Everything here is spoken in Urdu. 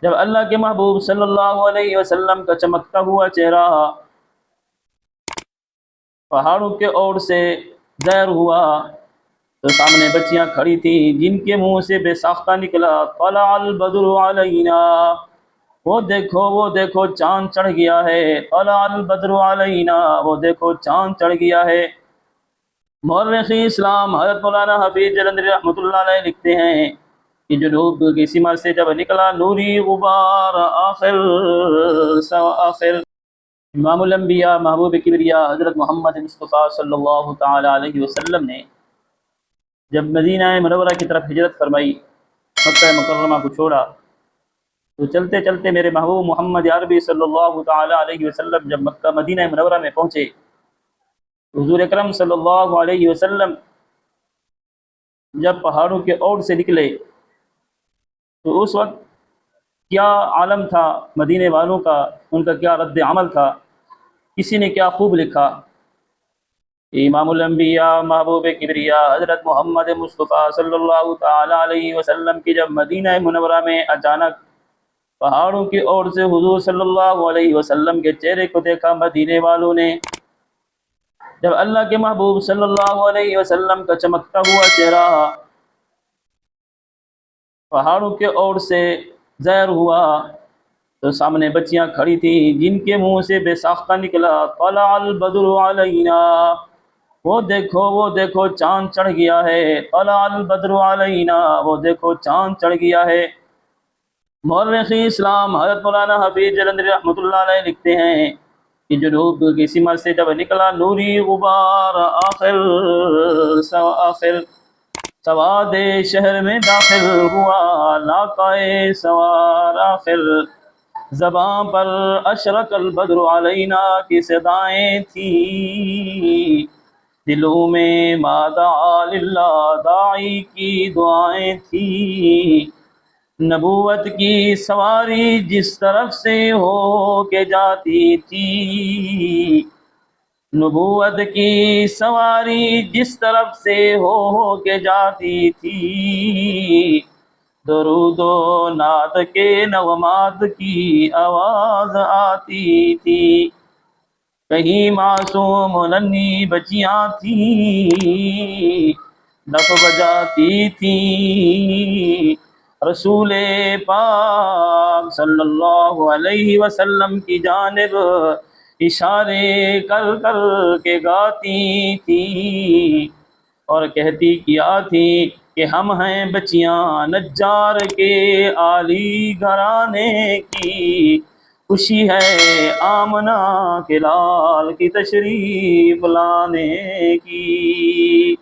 جب اللہ کے محبوب صلی اللہ علیہ وسلم کا چمکتا ہوا چہرہ پہاڑوں کے اوڑ سے ظاہر ہوا تو سامنے بچیاں کھڑی تھیں جن کے منہ سے بے ساختہ نکلا طلع البدر علینا، وہ دیکھو چاند چڑھ گیا ہے، طلع البدر علینا، وہ دیکھو چاند چڑھ گیا ہے۔ مورخ اسلام حضرت مولانا حفیظ جلندری رحمۃ اللہ علیہ لکھتے ہیں کہ جنوب کی سیما سے جب نکلا نوری غبار آخر امام الانبیاء محبوب کبریا حضرت محمد مصطفیٰ صلی اللہ تعالی علیہ وسلم نے جب مدینہ منورہ کی طرف ہجرت فرمائی، مکہ مکرمہ کو چھوڑا، تو چلتے چلتے میرے محبوب محمد عربی صلی اللہ تعالی علیہ وسلم جب مکہ مدینہ منورہ میں پہنچے، حضور اکرم صلی اللہ علیہ وسلم جب پہاڑوں کے اوڑ سے نکلے تو اس وقت کیا عالم تھا مدینے والوں کا، ان کا کیا رد عمل تھا، کسی نے کیا خوب لکھا۔ امام الانبیاء محبوب کبریا حضرت محمد مصطفیٰ صلی اللہ تعالی علیہ وسلم کی جب مدینہ منورہ میں اچانک پہاڑوں کی اوڑ سے حضور صلی اللہ علیہ وسلم کے چہرے کو دیکھا مدینے والوں نے، جب اللہ کے محبوب صلی اللہ علیہ وسلم کا چمکتا ہوا چہرہ پہاڑوں کے اوڑ سے ظاہر ہوا تو سامنے بچیاں کھڑی تھیں جن کے منہ سے بے ساختہ نکلا طلع البدر علینا، وہ دیکھو چاند چڑھ گیا ہے، طلع البدر علینا، وہ دیکھو چاند چڑھ گیا ہے۔ مورخ اسلام حضرت مولانا حفیظ جلندری رحمۃ اللہ علیہ لکھتے ہیں کہ جنوب کی سیما سے جب نکلا نوری غبار آخر سواد شہر میں داخل ہوا لاقائے سوار آخر، زباں پر اشرق البدر علینا کی صدائیں تھیں، دلوں میں مادع للہ داعی کی دعائیں تھیں، نبوت کی سواری جس طرف سے ہو کے جاتی تھی، نبوت کی سواری جس طرف سے ہو کے جاتی تھی، درود و نعت کے نغمات کی آواز آتی تھی، کہیں معصوم و ننھی بچیاں تھیں دف بجاتی تھیں، رسول پاک صلی اللہ علیہ وسلم کی جانب اشارے کر کر کے گاتی تھی اور کہتی کیا تھی کہ ہم ہیں بچیاں نجار کے عالی گھرانے کی، خوشی ہے آمنہ کے لال کی تشریف لانے کی۔